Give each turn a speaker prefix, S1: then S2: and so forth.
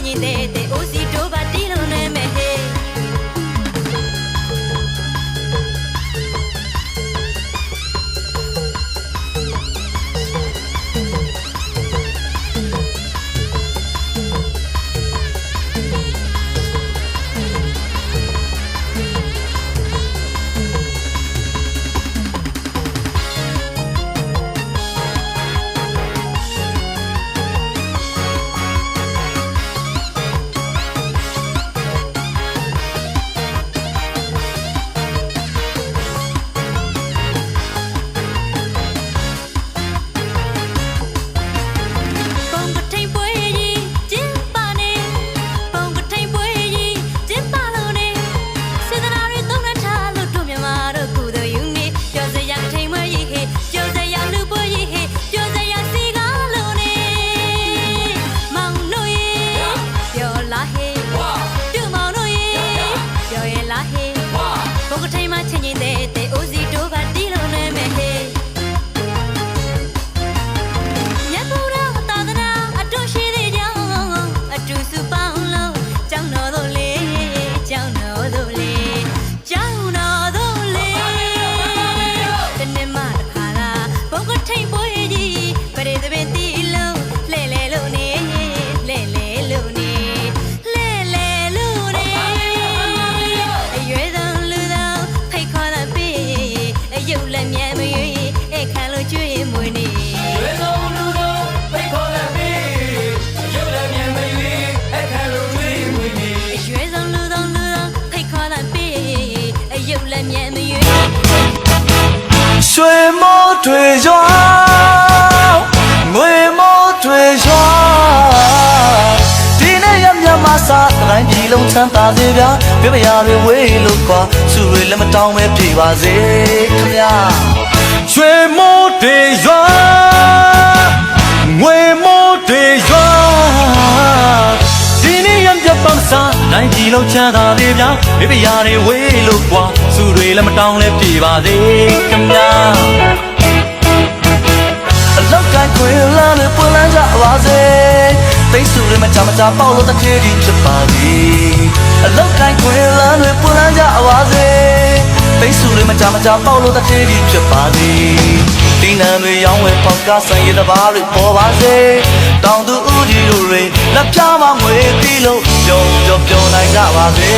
S1: ရင်တဲ့အိုစီတို့ပါတီလုံးနဲ့မဲ့ဟေး
S2: 水墨对妆，眉毛对妆，今年也没马啥，俺皮龙穿大嘴边，别被伢们围路qua，苏瑞那么当没皮袜子，看呀。水墨对妆，眉毛对妆，今年也没马啥，俺皮龙穿大嘴边，别被伢们围路qua，苏瑞那么当没皮袜子，看呀。လောက်ကိုင်းခွေလာနဲ့ပွင့်လန်းကြပါစေသိစုတွေမချမချပေါလို့တစ်ခေတ်ဒီဖြစ်ပါသည်အလောက်ကိုင်းခွေလာနဲ့ပွင့်လန်းကြပါစေသိစုတွေမချမချပေါလို့တစ်ခေတ်ဒီဖြစ်ပါသည်ဒီနံတွေရောင်းဝယ်ပေါက်ကဆိုင်ရတဲ့ဘာတွေပေါ်ပါစေတောင်သူဦးကြီးတို့တွေလက်ပြမငွေတီးလို့ပျော်နိုင်ကြပါစေ